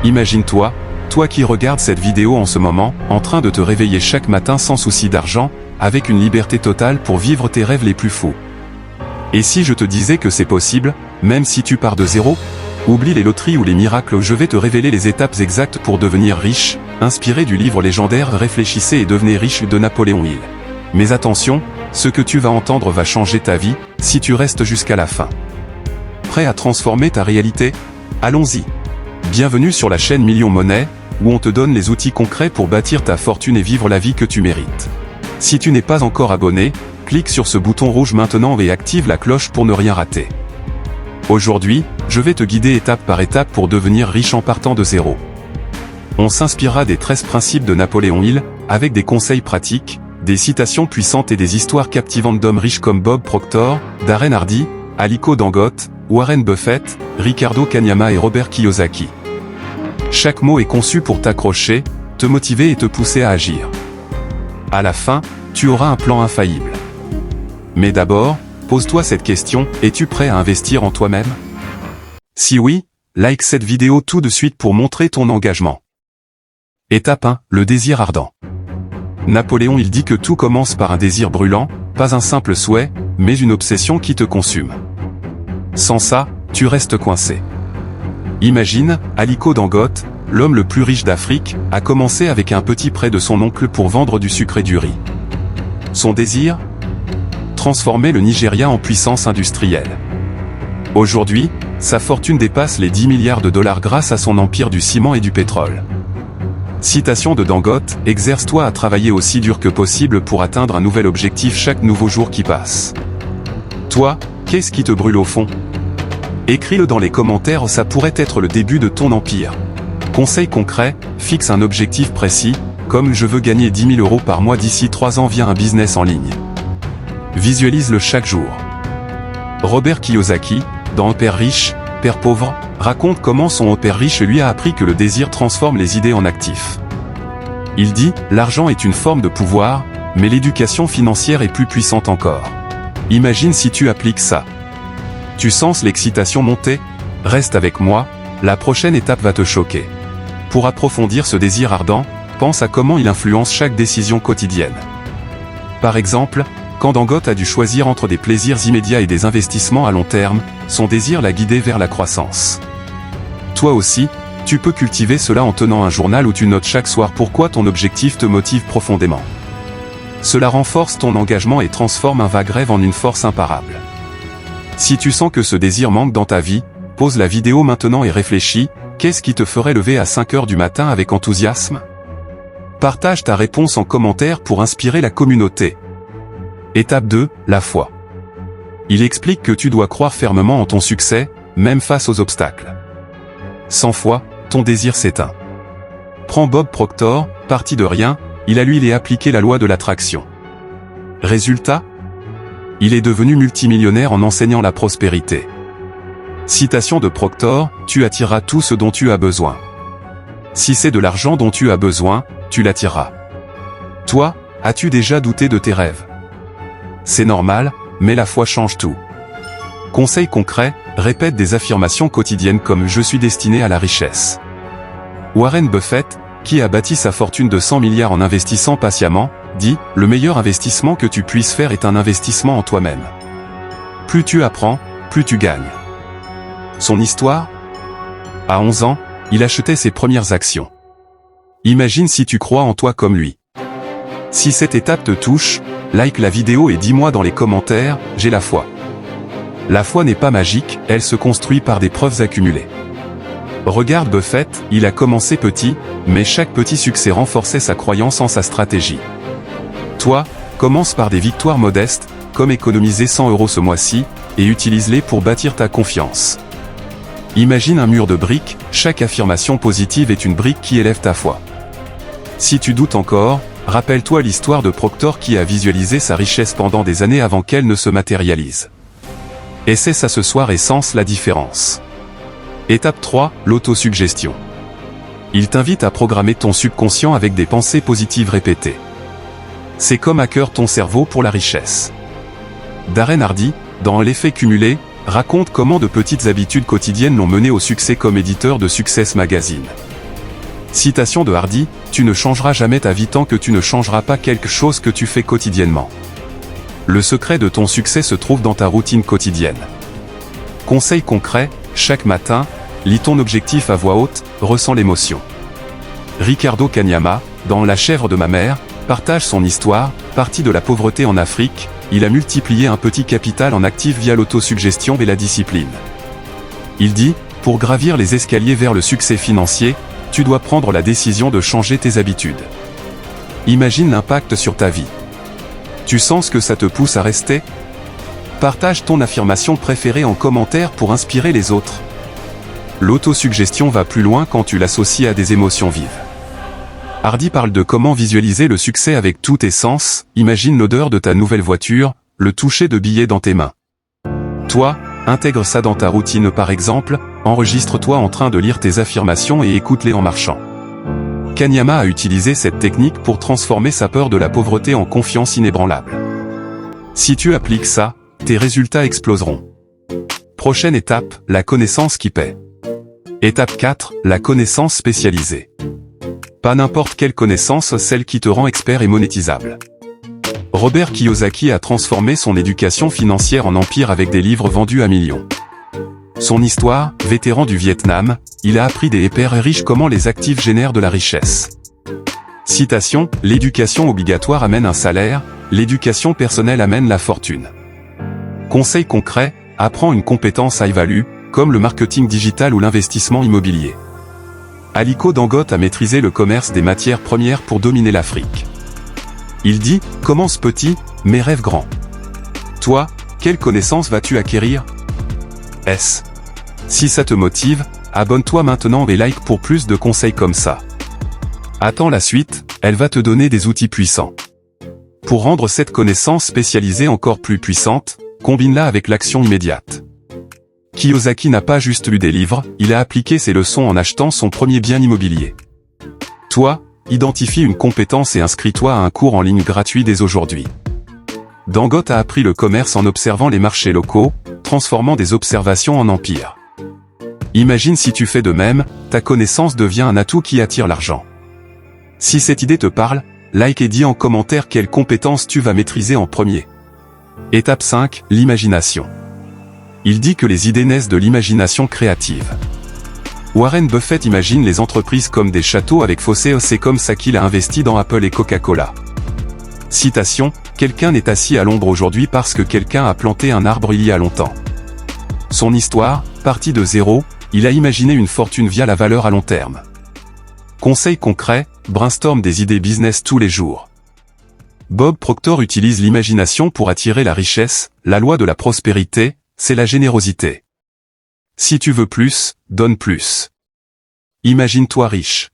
Imagine-toi, toi qui regardes cette vidéo en ce moment, en train de te réveiller chaque matin sans souci d'argent, avec une liberté totale pour vivre tes rêves les plus fous. Et si je te disais que c'est possible, même si tu pars de zéro? Oublie les loteries ou les miracles, je vais te révéler les étapes exactes pour devenir riche, inspiré du livre légendaire Réfléchissez et devenez riche de Napoléon Hill. Mais attention, ce que tu vas entendre va changer ta vie, si tu restes jusqu'à la fin. Prêt à transformer ta réalité? Allons-y. Bienvenue sur la chaîne Million Monnaie, où on te donne les outils concrets pour bâtir ta fortune et vivre la vie que tu mérites. Si tu n'es pas encore abonné, clique sur ce bouton rouge maintenant et active la cloche pour ne rien rater. Aujourd'hui, je vais te guider étape par étape pour devenir riche en partant de zéro. On s'inspirera des 13 principes de Napoléon Hill, avec des conseils pratiques, des citations puissantes et des histoires captivantes d'hommes riches comme Bob Proctor, Darren Hardy, Aliko Dangote, Warren Buffett, Ricardo Kanyama et Robert Kiyosaki. Chaque mot est conçu pour t'accrocher, te motiver et te pousser à agir. À la fin, tu auras un plan infaillible. Mais d'abord, pose-toi cette question, es-tu prêt à investir en toi-même? Si oui, like cette vidéo tout de suite pour montrer ton engagement. Étape 1, le désir ardent. Napoléon Hill dit que tout commence par un désir brûlant, pas un simple souhait, mais une obsession qui te consume. Sans ça, tu restes coincé. Imagine, Aliko Dangote, l'homme le plus riche d'Afrique, a commencé avec un petit prêt de son oncle pour vendre du sucre et du riz. Son désir? Transformer le Nigeria en puissance industrielle. Aujourd'hui, sa fortune dépasse les 10 milliards de dollars grâce à son empire du ciment et du pétrole. Citation de Dangote, exerce-toi à travailler aussi dur que possible pour atteindre un nouvel objectif chaque nouveau jour qui passe. Toi, qu'est-ce qui te brûle au fond? Écris-le dans les commentaires, ça pourrait être le début de ton empire. Conseil concret, fixe un objectif précis, comme je veux gagner 10 000 € par mois d'ici 3 ans via un business en ligne. Visualise-le chaque jour. Robert Kiyosaki, dans Un père riche, père pauvre, raconte comment son père riche lui a appris que le désir transforme les idées en actifs. Il dit, l'argent est une forme de pouvoir, mais l'éducation financière est plus puissante encore. Imagine si tu appliques ça. Tu sens l'excitation monter? Reste avec moi, la prochaine étape va te choquer. Pour approfondir ce désir ardent, pense à comment il influence chaque décision quotidienne. Par exemple, quand Dangote a dû choisir entre des plaisirs immédiats et des investissements à long terme, son désir l'a guidé vers la croissance. Toi aussi, tu peux cultiver cela en tenant un journal où tu notes chaque soir pourquoi ton objectif te motive profondément. Cela renforce ton engagement et transforme un vague rêve en une force imparable. Si tu sens que ce désir manque dans ta vie, pause la vidéo maintenant et réfléchis, qu'est-ce qui te ferait lever à 5 h du matin avec enthousiasme? Partage ta réponse en commentaire pour inspirer la communauté. Étape 2, la foi. Il explique que tu dois croire fermement en ton succès, même face aux obstacles. Sans foi, ton désir s'éteint. Prends Bob Proctor, parti de rien, il a lu et appliqué la loi de l'attraction. Résultat? Il est devenu multimillionnaire en enseignant la prospérité. Citation de Proctor, tu attireras tout ce dont tu as besoin. Si c'est de l'argent dont tu as besoin, tu l'attireras. Toi, as-tu déjà douté de tes rêves? C'est normal, mais la foi change tout. Conseil concret, répète des affirmations quotidiennes comme « Je suis destiné à la richesse ». Warren Buffett, qui a bâti sa fortune de 100 milliards en investissant patiemment, dit « Le meilleur investissement que tu puisses faire est un investissement en toi-même. Plus tu apprends, plus tu gagnes. » Son histoire? À 11 ans, il achetait ses premières actions. Imagine si tu crois en toi comme lui. Si cette étape te touche, like la vidéo et dis-moi dans les commentaires, j'ai la foi. La foi n'est pas magique, elle se construit par des preuves accumulées. Regarde Buffett, il a commencé petit, mais chaque petit succès renforçait sa croyance en sa stratégie. Toi, commence par des victoires modestes, comme économiser 100 € ce mois-ci, et utilise-les pour bâtir ta confiance. Imagine un mur de briques, chaque affirmation positive est une brique qui élève ta foi. Si tu doutes encore, rappelle-toi l'histoire de Proctor qui a visualisé sa richesse pendant des années avant qu'elle ne se matérialise. Essaie ça ce soir et sens la différence. Étape 3, l'autosuggestion. Il t'invite à programmer ton subconscient avec des pensées positives répétées. C'est comme hacker ton cerveau pour la richesse. Darren Hardy, dans L'effet cumulé, raconte comment de petites habitudes quotidiennes l'ont mené au succès comme éditeur de Success Magazine. Citation de Hardy, tu ne changeras jamais ta vie tant que tu ne changeras pas quelque chose que tu fais quotidiennement. Le secret de ton succès se trouve dans ta routine quotidienne. Conseil concret, chaque matin, lis ton objectif à voix haute, ressens l'émotion. Ricardo Kanyama, dans La chèvre de ma mère, partage son histoire. Parti de la pauvreté en Afrique, il a multiplié un petit capital en actifs via l'autosuggestion et la discipline. Il dit, pour gravir les escaliers vers le succès financier, tu dois prendre la décision de changer tes habitudes. Imagine l'impact sur ta vie. Tu sens que ça te pousse à rester? Partage ton affirmation préférée en commentaire pour inspirer les autres. L'autosuggestion va plus loin quand tu l'associes à des émotions vives. Hardy parle de comment visualiser le succès avec tous tes sens. Imagine l'odeur de ta nouvelle voiture, le toucher de billets dans tes mains. Toi, intègre ça dans ta routine par exemple, enregistre-toi en train de lire tes affirmations et écoute-les en marchant. Kanyama a utilisé cette technique pour transformer sa peur de la pauvreté en confiance inébranlable. Si tu appliques ça, tes résultats exploseront. Prochaine étape, la connaissance qui paie. Étape 4, la connaissance spécialisée. Pas n'importe quelle connaissance, celle qui te rend expert et monétisable. Robert Kiyosaki a transformé son éducation financière en empire avec des livres vendus à millions. Son histoire, vétéran du Vietnam, il a appris des pères riches comment les actifs génèrent de la richesse. Citation, l'éducation obligatoire amène un salaire, l'éducation personnelle amène la fortune. Conseil concret, apprends une compétence high-value, comme le marketing digital ou l'investissement immobilier. Aliko Dangote a maîtrisé le commerce des matières premières pour dominer l'Afrique. Il dit, commence petit, mais rêve grand. Toi, quelle connaissance vas-tu acquérir? Si ça te motive, abonne-toi maintenant et like pour plus de conseils comme ça. Attends la suite, elle va te donner des outils puissants. Pour rendre cette connaissance spécialisée encore plus puissante, combine-la avec l'action immédiate. Kiyosaki n'a pas juste lu des livres, il a appliqué ses leçons en achetant son premier bien immobilier. Toi, identifie une compétence et inscris-toi à un cours en ligne gratuit dès aujourd'hui. Dangote a appris le commerce en observant les marchés locaux, transformant des observations en empire. Imagine si tu fais de même, ta connaissance devient un atout qui attire l'argent. Si cette idée te parle, like et dis en commentaire quelle compétence tu vas maîtriser en premier. Étape 5, l'imagination. Il dit que les idées naissent de l'imagination créative. Warren Buffett imagine les entreprises comme des châteaux avec fossés, c'est comme ça qu'il a investi dans Apple et Coca-Cola. Citation, quelqu'un n'est assis à l'ombre aujourd'hui parce que quelqu'un a planté un arbre il y a longtemps. Son histoire, partie de zéro, il a imaginé une fortune via la valeur à long terme. Conseil concret, brainstorm des idées business tous les jours. Bob Proctor utilise l'imagination pour attirer la richesse, la loi de la prospérité, c'est la générosité. Si tu veux plus, donne plus. Imagine-toi riche.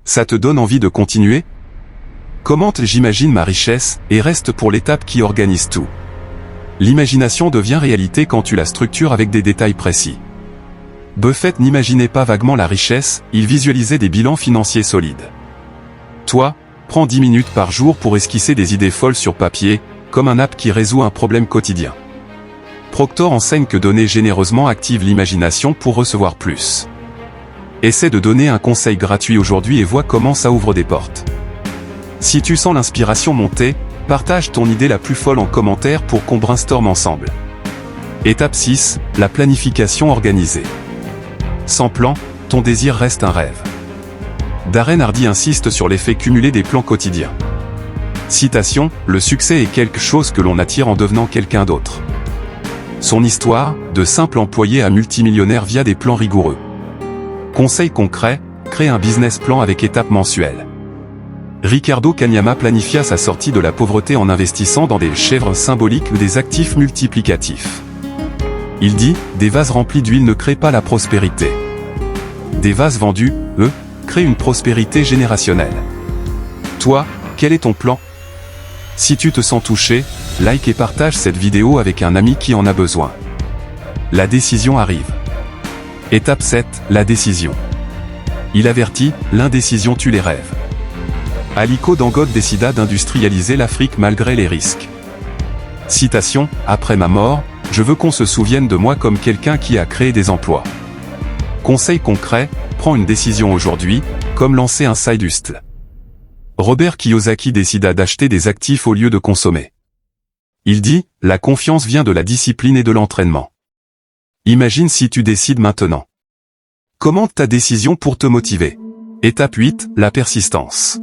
Ça te donne envie de continuer? Commente j'imagine ma richesse, et reste pour l'étape qui organise tout. L'imagination devient réalité quand tu la structures avec des détails précis. Buffett n'imaginait pas vaguement la richesse, il visualisait des bilans financiers solides. Toi, prends 10 minutes par jour pour esquisser des idées folles sur papier, comme un app qui résout un problème quotidien. Proctor enseigne que donner généreusement active l'imagination pour recevoir plus. Essaie de donner un conseil gratuit aujourd'hui et vois comment ça ouvre des portes. Si tu sens l'inspiration monter, partage ton idée la plus folle en commentaire pour qu'on brainstorm ensemble. Étape 6, la planification organisée. Sans plan, ton désir reste un rêve. Darren Hardy insiste sur l'effet cumulé des plans quotidiens. Citation, le succès est quelque chose que l'on attire en devenant quelqu'un d'autre. Son histoire, de simple employé à multimillionnaire via des plans rigoureux. Conseil concret, crée un business plan avec étapes mensuelles. Ricardo Kanyama planifia sa sortie de la pauvreté en investissant dans des chèvres symboliques ou des actifs multiplicatifs. Il dit, des vases remplis d'huile ne créent pas la prospérité. Des vases vendus, eux, créent une prospérité générationnelle. Toi, quel est ton plan? Si tu te sens touché, like et partage cette vidéo avec un ami qui en a besoin. La décision arrive. Étape 7, la décision. Il avertit, l'indécision tue les rêves. Aliko Dangote décida d'industrialiser l'Afrique malgré les risques. Citation, après ma mort, je veux qu'on se souvienne de moi comme quelqu'un qui a créé des emplois. Conseil concret, prends une décision aujourd'hui, Comme lancer un side hustle. Robert Kiyosaki décida d'acheter des actifs au lieu de consommer. Il dit, la confiance vient de la discipline et de l'entraînement. Imagine si tu décides maintenant. Commente ta décision pour te motiver. Étape 8, la persistance.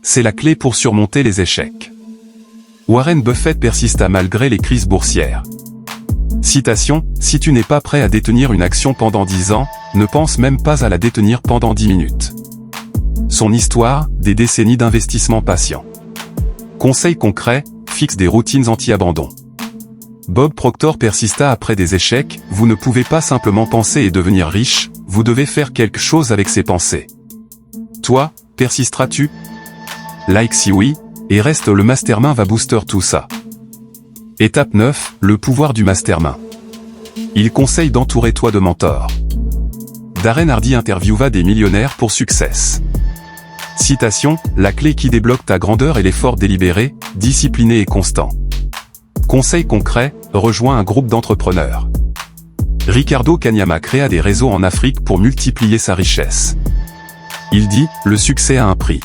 C'est la clé pour surmonter les échecs. Warren Buffett persista malgré les crises boursières. Citation, si tu n'es pas prêt à détenir une action pendant 10 ans, ne pense même pas à la détenir pendant 10 minutes. Son histoire, des décennies d'investissement patient. Conseil concret, fixe des routines anti-abandon. Bob Proctor persista après des échecs, vous ne pouvez pas simplement penser et devenir riche, vous devez faire quelque chose avec ces pensées. Toi, persisteras-tu? Like si oui, et reste le mastermind va booster tout ça. Étape 9, le pouvoir du mastermind. Il conseille d'entourer-toi de mentors. Darren Hardy interviewa des millionnaires pour Success. Citation, la clé qui débloque ta grandeur est l'effort délibéré, discipliné et constant. Conseil concret, rejoins un groupe d'entrepreneurs. Ricardo Kanyama créa des réseaux en Afrique pour multiplier sa richesse. Il dit, le succès a un prix.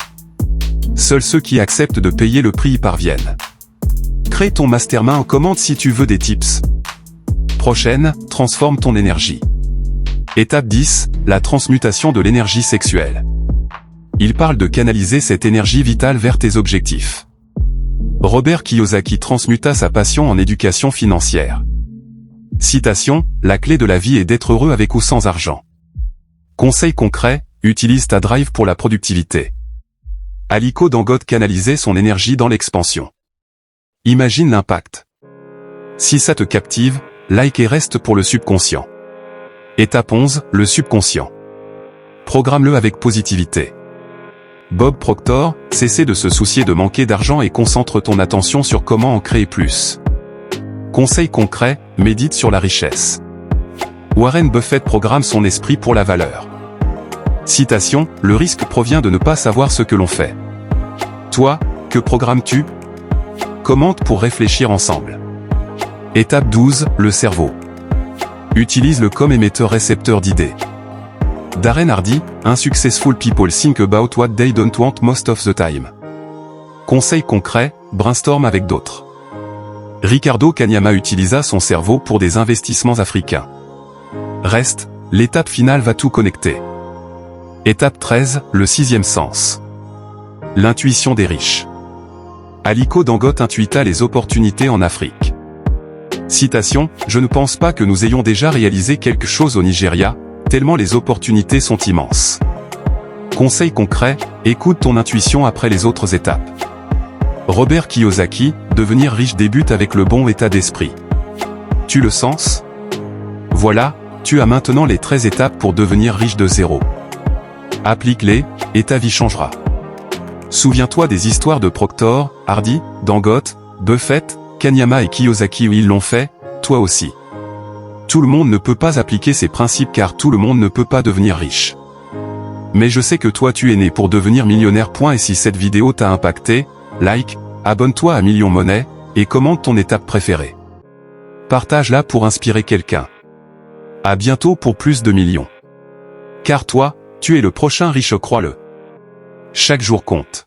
Seuls ceux qui acceptent de payer le prix y parviennent. Crée ton mastermind en commande si tu veux des tips. Prochaine, transforme ton énergie. Étape 10, la transmutation de l'énergie sexuelle. Il parle de canaliser cette énergie vitale vers tes objectifs. Robert Kiyosaki transmuta sa passion en éducation financière. Citation, la clé de la vie est d'être heureux avec ou sans argent. Conseil concret, utilise ta drive pour la productivité. Aliko Dangote canalisait son énergie dans l'expansion. Imagine l'impact. Si ça te captive, like et reste pour le subconscient. Étape 11, le subconscient. Programme-le avec positivité. Bob Proctor, cessez de se soucier de manquer d'argent et concentre ton attention sur comment en créer plus. Conseil concret, médite sur la richesse. Warren Buffett programme son esprit pour la valeur. Citation, le risque provient de ne pas savoir ce que l'on fait. Toi, que programmes-tu? Commente pour réfléchir ensemble. Étape 12, le cerveau. Utilise-le comme émetteur-récepteur d'idées. Darren Hardy, unsuccessful people think about what they don't want most of the time. Conseil concret, brainstorm avec d'autres. Ricardo Kanyama utilisa son cerveau pour des investissements africains. Reste, l'étape finale va tout connecter. Étape 13, le sixième sens. L'intuition des riches. Aliko Dangote intuita les opportunités en Afrique. Citation, je ne pense pas que nous ayons déjà réalisé quelque chose au Nigeria, tellement les opportunités sont immenses. Conseil concret, écoute ton intuition après les autres étapes. Robert Kiyosaki, devenir riche débute avec le bon état d'esprit. Tu le sens? Voilà, tu as maintenant les 13 étapes pour devenir riche de zéro. Applique-les, et ta vie changera. Souviens-toi des histoires de Proctor, Hardy, Dangote, Buffett, Kanyama et Kiyosaki où ils l'ont fait, toi aussi. Tout le monde ne peut pas appliquer ces principes car tout le monde ne peut pas devenir riche. Mais je sais que toi tu es né pour devenir millionnaire. Et si cette vidéo t'a impacté, like, abonne-toi à Million Money, et commente ton étape préférée. Partage-la pour inspirer quelqu'un. À bientôt pour plus de millions. Car toi, tu es le prochain riche, crois-le. Chaque jour compte.